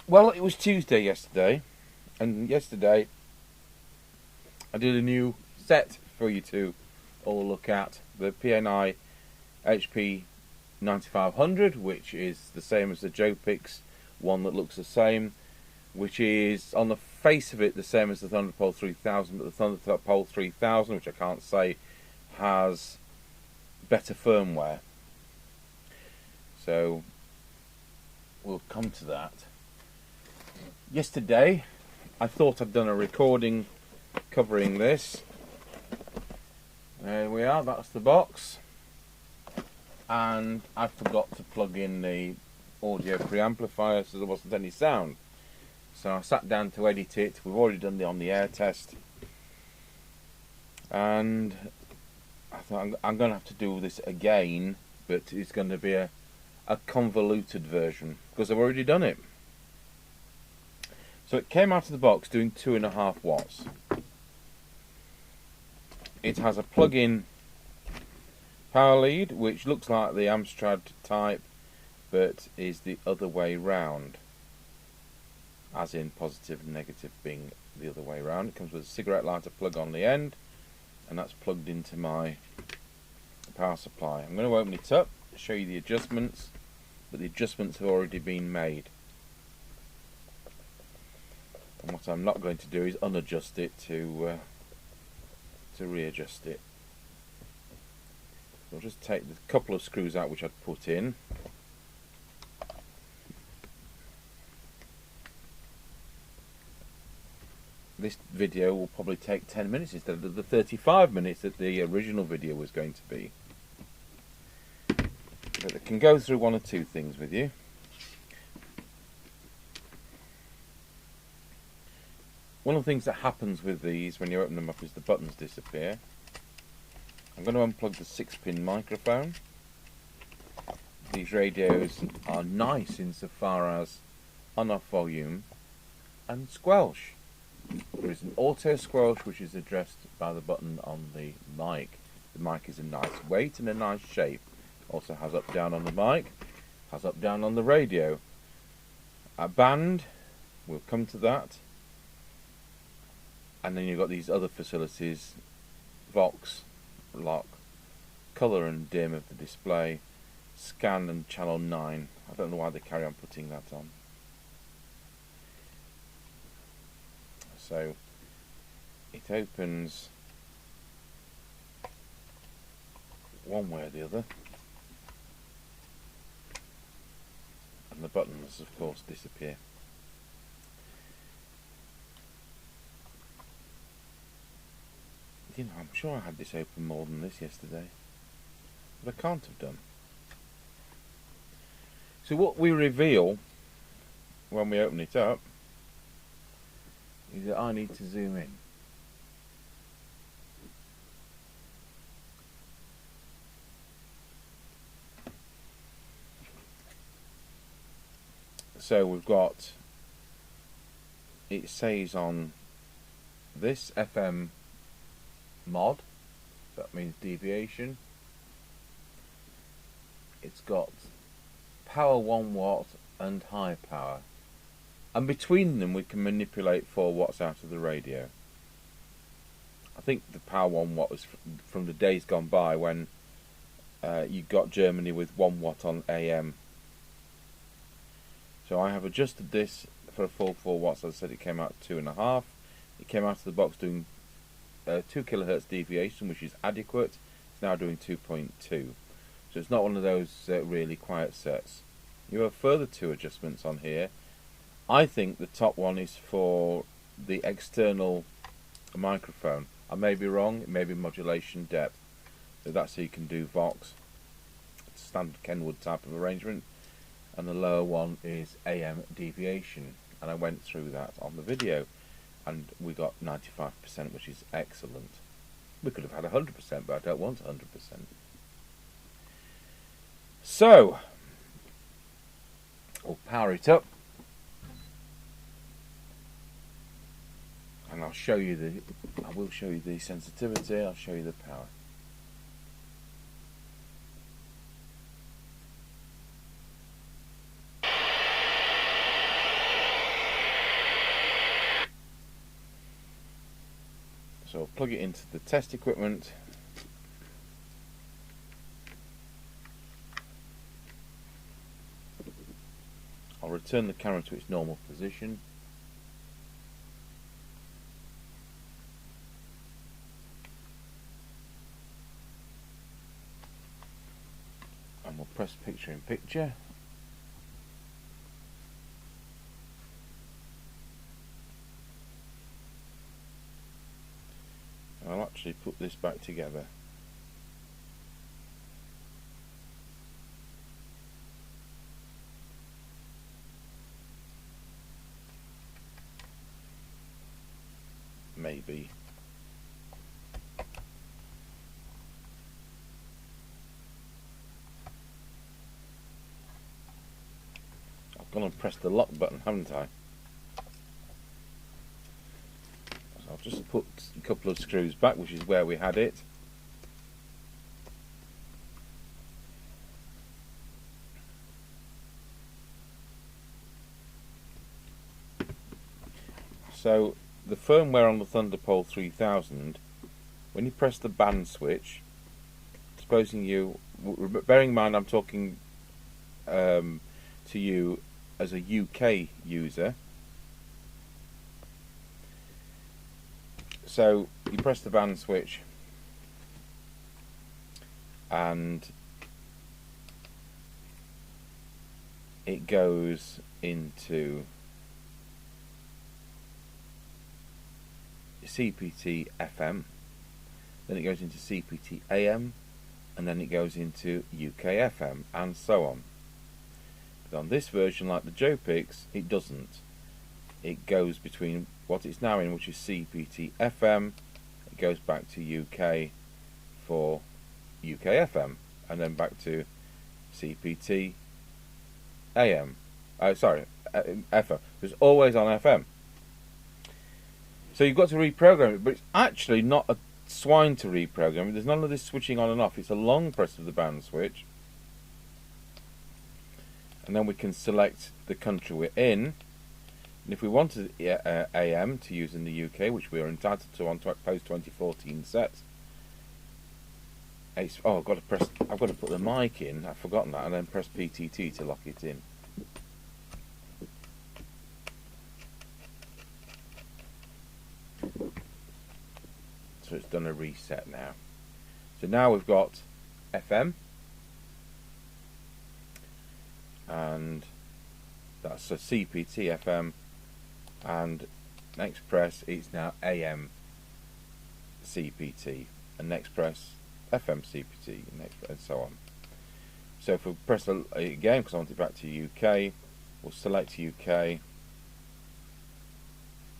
Well, it was Tuesday yesterday, and yesterday I did a new set for you to all look at. The PNI HP9500, which is the same as the Jopix one that looks the same, which is on the face of it the same as the Thunderpole 3000, but the Thunderpole 3000, which I can't say, has better firmware. So we'll come to that. Yesterday I thought I'd done a recording covering this. There we are, that's the box. And I forgot to plug in the audio preamplifier, so there wasn't any sound. So I sat down to edit it. We've already done the on the air test. And I thought I'm going to have to do this again, but it's going to be a convoluted version because I've already done it. So it came out of the box doing 2.5 watts. It has a plug-in power lead, which looks like the Amstrad type, but is the other way round. As in positive and negative being the other way round. It comes with a cigarette lighter plug on the end, and that's plugged into my power supply. I'm going to open it up, show you the adjustments, but the adjustments have already been made. And what I'm not going to do is unadjust it to readjust it. I'll just take the couple of screws out which I'd put in. This video will probably take 10 minutes instead of the 35 minutes that the original video was going to be. But it can go through one or two things with you. One of the things that happens with these when you open them up is the buttons disappear. I'm going to unplug the 6-pin microphone. These radios are nice insofar as on-off volume and squelch. There is an auto squelch which is addressed by the button on the mic. The mic is a nice weight and a nice shape. Also has up down on the mic, has up down on the radio. A band, we'll come to that. And then you've got these other facilities, Vox, lock, colour and dim of the display, scan and channel 9. I don't know why they carry on putting that on. So it opens one way or the other, and the buttons of course disappear. You know, I'm sure I had this open more than this yesterday, but I can't have done. So what we reveal when we open it up is that I need to zoom in. So we've got, it says on this FM mod, that means deviation. It's got power 1 watt and high power, and between them we can manipulate 4 watts out of the radio. I think the power 1 watt was from the days gone by when you got Germany with 1 watt on AM. So I have adjusted this for a full 4 watts. As I said, it came out 2.5. It came out of the box doing 2 kilohertz deviation, which is adequate. It's now doing 2.2. So it's not one of those really quiet sets. You have further 2 adjustments on here. I think the top one is for the external microphone. I may be wrong, it may be modulation depth. So that's so you can do Vox, standard Kenwood type of arrangement. And the lower one is AM deviation. And I went through that on the video. And we got 95%, which is excellent. We could have had 100%, but I don't want 100%. So, we'll power it up. And I will show you the sensitivity, I'll show you the power. So I'll plug it into the test equipment. I'll return the camera to its normal position. And we'll press picture in picture. I'll actually put this back together. Maybe. I've gone and pressed the lock button, haven't I? So I'll just put a couple of screws back, which is where we had it. So the firmware on the Thunderpole 3000, when you press the band switch, supposing you, bearing in mind I'm talking to you as a UK user, so you press the band switch and it goes into CEPT FM, then it goes into CEPT AM, and then it goes into UK FM, and so on. But on this version, like the Jopix, it doesn't. It goes between what it's now in, which is CEPT FM, it goes back to UK for UK FM, and then back to CEPT AM. FM. It's always on FM. So you've got to reprogram it, but it's actually not a swine to reprogram it. There's none of this switching on and off. It's a long press of the band switch. And then we can select the country we're in. And if we wanted AM to use in the UK, which we are entitled to on post 2014 sets, I've got to put the mic in. I've forgotten that, and then press PTT to lock it in. So it's done a reset now. So now we've got FM, and that's a CEPT FM, and next press it's now AM CEPT, and next press FM CEPT, and so on. So if we press it again, because I want it back to UK, we'll select UK,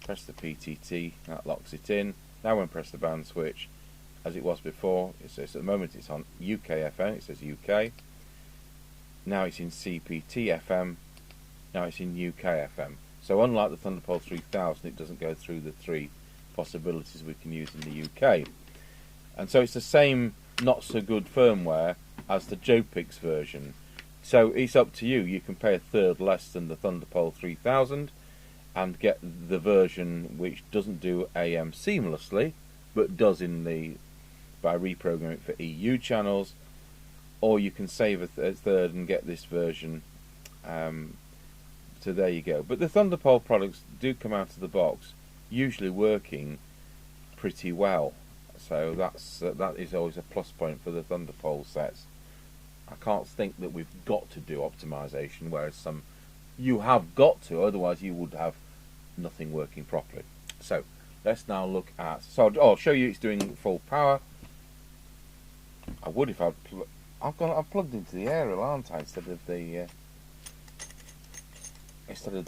press the PTT, that locks it in. Now when we press the band switch, as it was before, it says at the moment it's on UK FM, it says UK. Now it's in CEPT FM, now it's in UK FM. So unlike the Thunderpole 3000, it doesn't go through the three possibilities we can use in the UK. And so it's the same not so good firmware as the Jopix version. So it's up to you. You can pay a third less than the Thunderpole 3000 and get the version which doesn't do AM seamlessly, but does by reprogramming it for EU channels, or you can save a third and get this version. So there you go. But the Thunderpole products do come out of the box usually working pretty well. So that is always a plus point for the Thunderpole sets. I can't think that we've got to do optimization, whereas some you have got to, otherwise you would have nothing working properly. So let's now look at. So I'll show you it's doing full power. I would if I've plugged into the aerial, aren't I, instead of the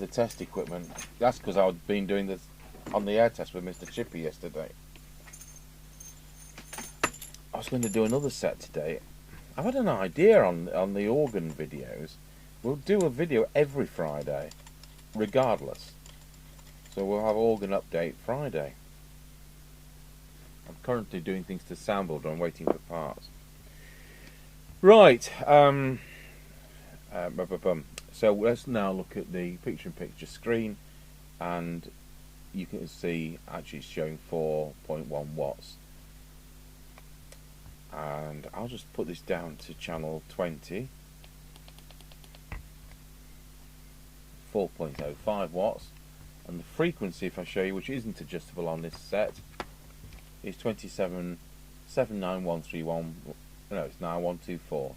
test equipment. That's because I've been doing this on the air test with Mr. Chippy yesterday. I was going to do another set today. I've had an idea on the organ videos. We'll do a video every Friday, regardless. So we'll have organ update Friday. I'm currently doing things to soundboard. I'm waiting for parts. Right. So let's now look at the picture-in-picture screen, and you can see actually it's showing 4.1 watts. And I'll just put this down to channel 20, 4.05 watts, and the frequency, if I show you, which isn't adjustable on this set, is 27,79131. No, it's 9124.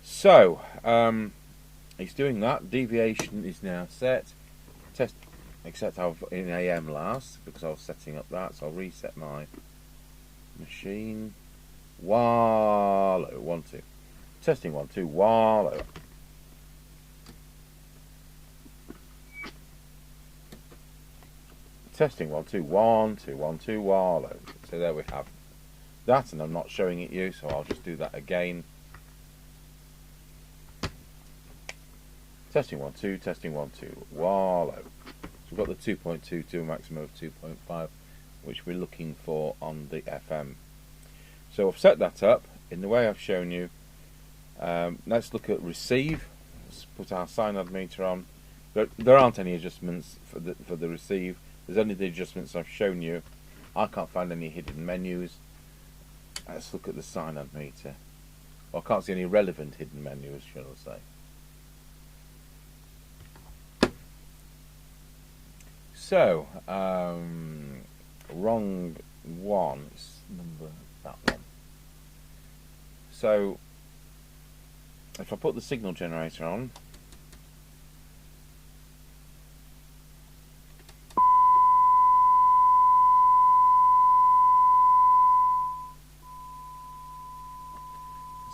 So it's doing that. Deviation is now set. Test, except I was in AM last because I was setting up that, so I'll reset my machine. Wallow, 1 2. Testing 1 2. Wallow. Testing 1 2 1 2 1 2. Wallow. So there we have that, and I'm not showing it you, so I'll just do that again. Testing 1 2. Testing 1 2. Wallow. So we've got the 2.2 maximum of 2.5, which we're looking for on the FM. So I've set that up in the way I've shown you. Let's look at receive. Let's put our cyanide meter on. There aren't any adjustments for the receive. There's only the adjustments I've shown you. I can't find any hidden menus. Let's look at the cyanide meter. Well, I can't see any relevant hidden menus, shall I say. So, wrong one. It's number that one. So, if I put the signal generator on,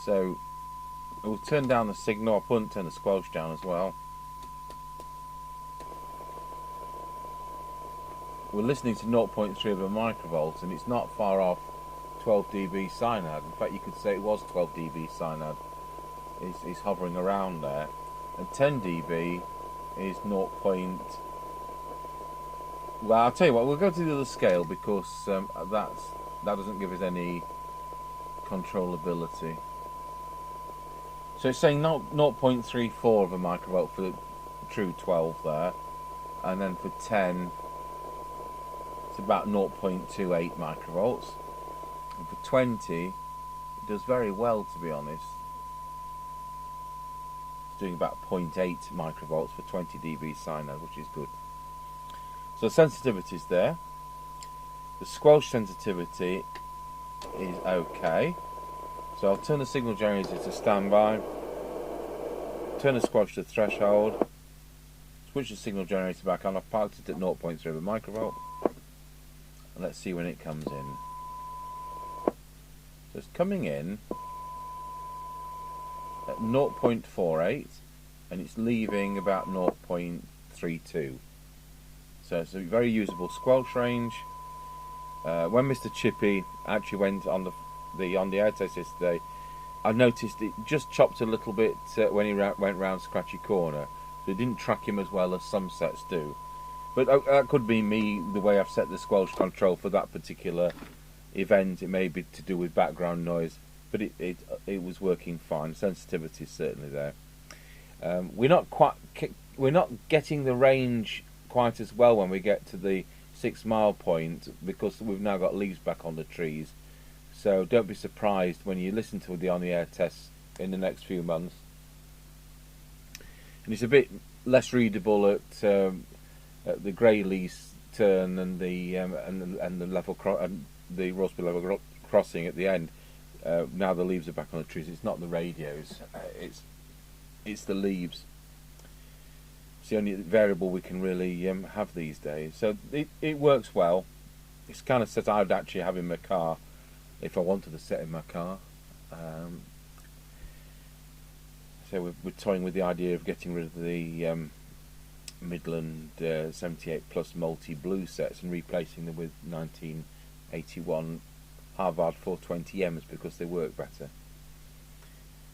so it will turn down the signal. I couldn't turn the squelch down as well. We're listening to 0.3 of a microvolt, and it's not far off 12 dB cyanide. In fact, you could say it was 12 dB cyanide. It's hovering around there. And 10 dB is 0. Well, I'll tell you what, we'll go to the other scale because that doesn't give us any controllability. So it's saying 0.34 of a microvolt for the true 12 there, and then for 10 it's about 0.28 microvolts, and for 20 it does very well, to be honest. It's doing about 0.8 microvolts for 20 dB cyanide, which is good. So sensitivity is there. The squelch sensitivity is okay. So I'll turn the signal generator to standby, turn the squelch to threshold, switch the signal generator back on. I've parked it at 0.3 of a microvolt, and let's see when it comes in. So it's coming in at 0.48, and it's leaving about 0.32. So it's a very usable squelch range. When Mr. Chippy actually went on the air test yesterday, I noticed it just chopped a little bit when he went round Scratchy Corner. So it didn't track him as well as some sets do. But that could be me, the way I've set the squelch control for that particular event. It may be to do with background noise, but it was working fine. Sensitivity is certainly there. We're not getting the range quite as well when we get to the 6 mile point, because we've now got leaves back on the trees. So don't be surprised when you listen to the on-the-air tests in the next few months. And it's a bit less readable at the grey leaves turn and the level the Rossby level crossing at the end. Now the leaves are back on the trees. It's not the radios. It's the leaves. It's the only variable we can really have these days. So it works well. It's kind of set I'd actually have in my car if I wanted to set in my car. So we're toying with the idea of getting rid of the Midland 78 Plus multi blue sets and replacing them with 1981 Harvard 420Ms because they work better.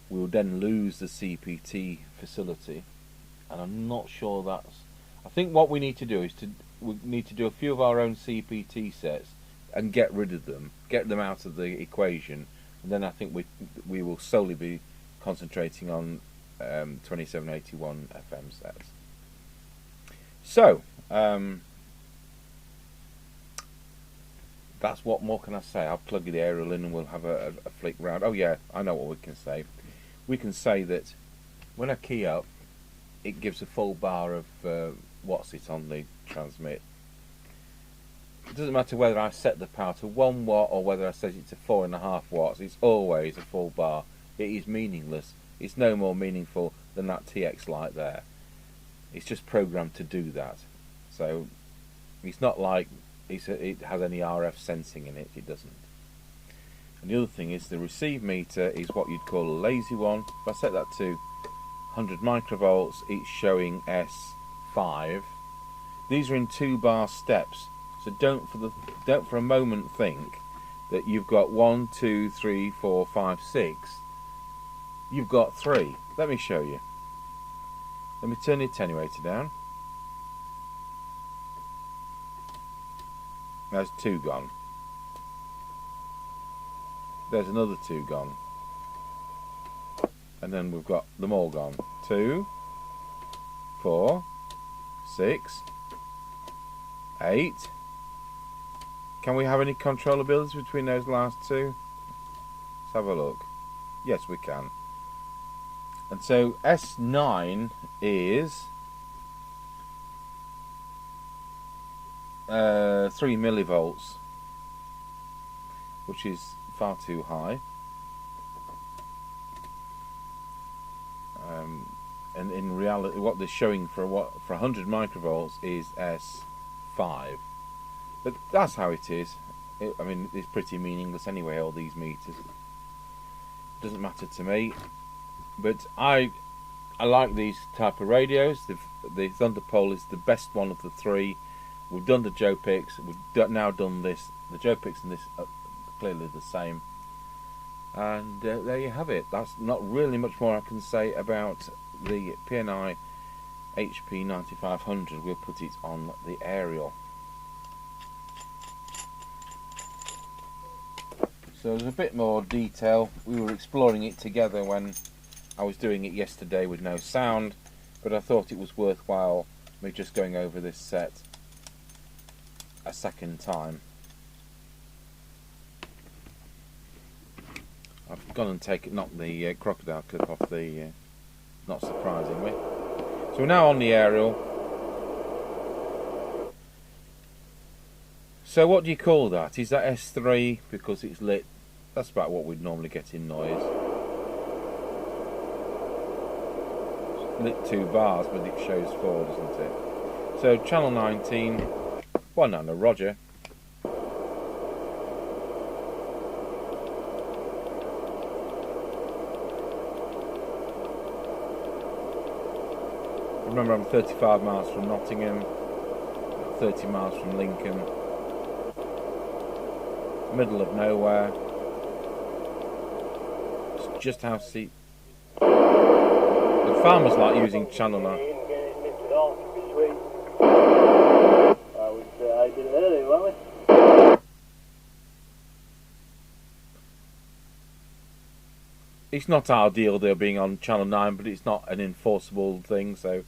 We will then lose the CPT facility, and I'm not sure that's... I think what we need to do is we need to do a few of our own CPT sets and get rid of them, get them out of the equation, and then I think we will solely be concentrating on 2781 FM sets. So that's what more can I say. I'll plug the Aprol in and we'll have a flick round. Oh yeah, I know what we can say. We can say that when I key up, it gives a full bar of watts it on the transmit. It doesn't matter whether I set the power to 1 watt or whether I set it to 4.5 watts. It's always a full bar. It is meaningless. It's no more meaningful than that TX light there. It's just programmed to do that. So it's not like it has any RF sensing in it. It doesn't. And the other thing is the receive meter is what you'd call a lazy one. If I set that to 100 microvolts, it's showing S5. These are in 2-bar steps, so don't for a moment think that you've got 1, 2, 3, 4, 5, 6. You've got 3. Let me show you. Let me turn the attenuator down. There's 2 gone. There's another 2 gone. And then we've got them all gone. 2, 4, 6, 8. Can we have any controllability between those last 2? Let's have a look. Yes, we can. And so S9 is 3 millivolts, which is far too high. And in reality, what they're showing for 100 microvolts is S5. But that's how it is. I mean, it's pretty meaningless anyway, all these meters. Doesn't matter to me. But I like these type of radios. The Thunderpole is the best one of the 3. We've done the Jopix. We've now done this. The Jopix and this are clearly the same. And there you have it. That's not really much more I can say about the PNI HP9500. We'll put it on the Aprol. So there's a bit more detail. We were exploring it together when I was doing it yesterday with no sound, but I thought it was worthwhile me just going over this set a second time. I've gone and knocked the crocodile clip off the, not surprisingly. So we're now on the Aprol. So what do you call that? Is that S3 because it's lit? That's about what we'd normally get in noise. It's lit 2 bars, but it shows 4, doesn't it? So channel 19, 1 nano Roger. Remember, I'm 35 miles from Nottingham, 30 miles from Lincoln, middle of nowhere. It's just how the farmers like using channel 9. It's not ideal they're being on channel 9, but it's not an enforceable thing, so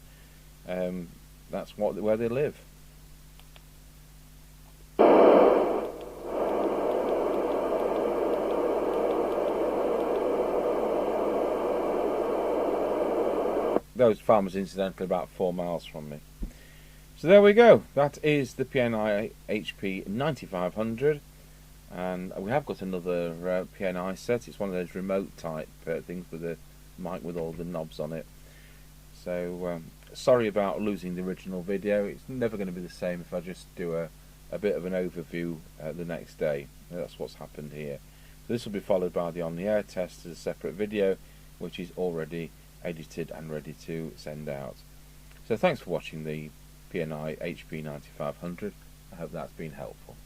that's where they live. Those farmers, incidentally, about 4 miles from me. So there we go. That is the PNI HP9500, and we have got another PNI set. It's one of those remote type things with a mic with all the knobs on it. So sorry about losing the original video. It's never going to be the same if I just do a bit of an overview the next day. That's what's happened here. So this will be followed by the on the air test as a separate video, which is already edited and ready to send out. So thanks for watching the PNI HP9500. I hope that's been helpful.